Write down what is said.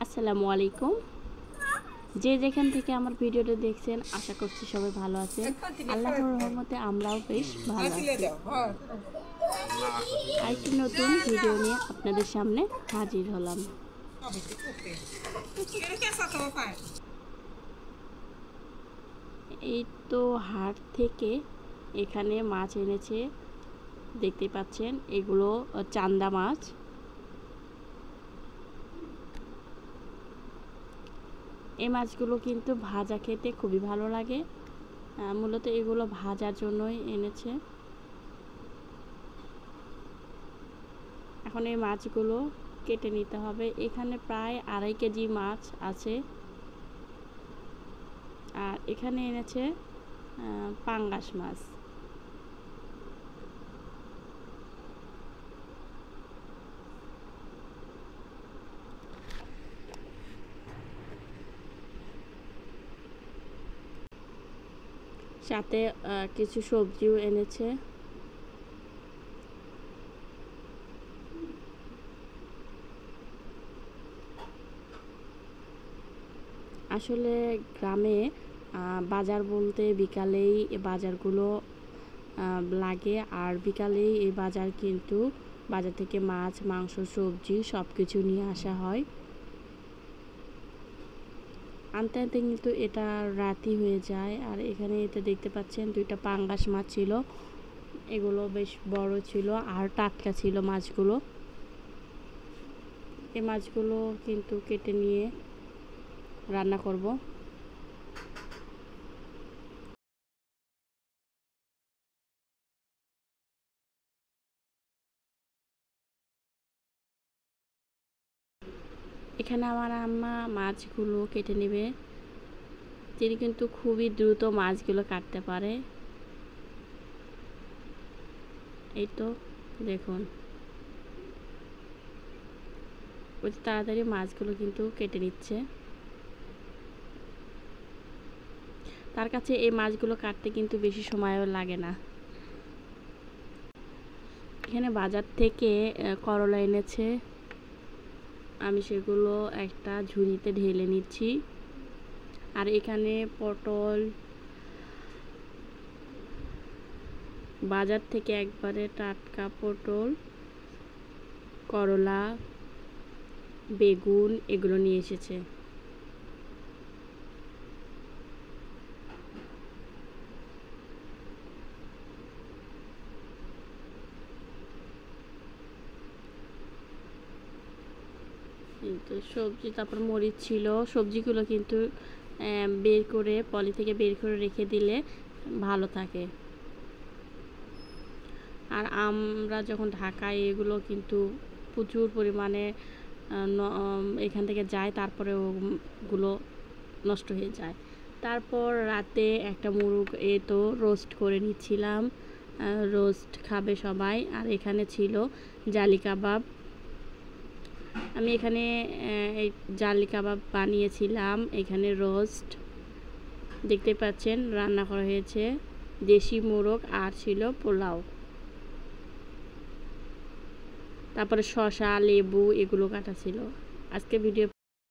আসসালামু আলাইকুম। যে যেখান থেকে আমার ভিডিওটা দেখছেন আশা করছি সবাই ভালো আছেন। আল্লাহর রহমতে আমরাও বেশ ভালো আছি। আরেকটি নতুন ভিডিও নিয়ে আপনাদের সামনে হাজির হলাম। এই তো হাট থেকে এখানে মাছ এনেছে, দেখতে পাচ্ছেন এগুলো চান্দা মাছ। এই মাছগুলো কিন্তু ভাজা খেতে খুবই ভালো লাগে, মূলত এগুলো ভাজার জন্যই এনেছে। এখন এই মাছগুলো কেটে নিতে হবে। এখানে প্রায় 2.5 কেজি মাছ আছে। আর এখানে এনেছে পাঙ্গাস মাছ। সাথে কিছু সবজিও এনেছে। আসলে গ্রামে বাজার বলতে বিকালেই বাজারগুলো লাগে, আর বিকালেই এই বাজার কিন্তু বাজার থেকে মাছ, মাংস, সবজি সব কিছু নিয়ে আসা হয়। আনতে আনতে কিন্তু এটা রাতই হয়ে যায়। আর এখানে এটা দেখতে পাচ্ছেন 2টা পাঙ্গাস মাছ ছিল, এগুলো বেশ বড় ছিল আর টাটকা ছিল মাছগুলো। এই মাছগুলো কিন্তু কেটে নিয়ে রান্না করব। এখানে আমার আম্মা মাছগুলো কেটে নেবে। তিনি কিন্তু খুবই দ্রুত মাছগুলো কাটতে পারে। এই তো দেখুন, ওই তাড়াতাড়ি মাছগুলো কিন্তু কেটে নিচ্ছে। তার কাছে এই মাছগুলো কাটতে কিন্তু বেশি সময়ও লাগে না। এখানে বাজার থেকে করলা এনেছে, আমি সেগুলো একটা ঝুড়িতে ঢেলে নিচ্ছি। আর এখানে পটল বাজার থেকে একবারে টাটকা পটল, করলা, বেগুন এগুলো নিয়ে এসেছে। কিন্তু সবজি, তারপর মরিচ ছিল। সবজিগুলো কিন্তু বের করে পলি থেকে বের করে রেখে দিলে ভালো থাকে। আর আমরা যখন ঢাকায় এগুলো কিন্তু প্রচুর পরিমাণে এখান থেকে যায়, তারপরে ওগুলো নষ্ট হয়ে যায়। তারপর রাতে একটা মুরগ তো রোস্ট করে নিচ্ছিলাম, রোস্ট খাবে সবাই। আর এখানে ছিল জালি কাবাব। আমি এখানে এই জালি কাবাব বানিয়েছিলাম। এখানে রোস্ট দেখতে পাচ্ছেন রান্না করা হয়েছে, দেশি মোরগ, আর ছিল পোলাও। তারপরে শসা, লেবু এগুলো কাটা ছিল। আজকে ভিডিও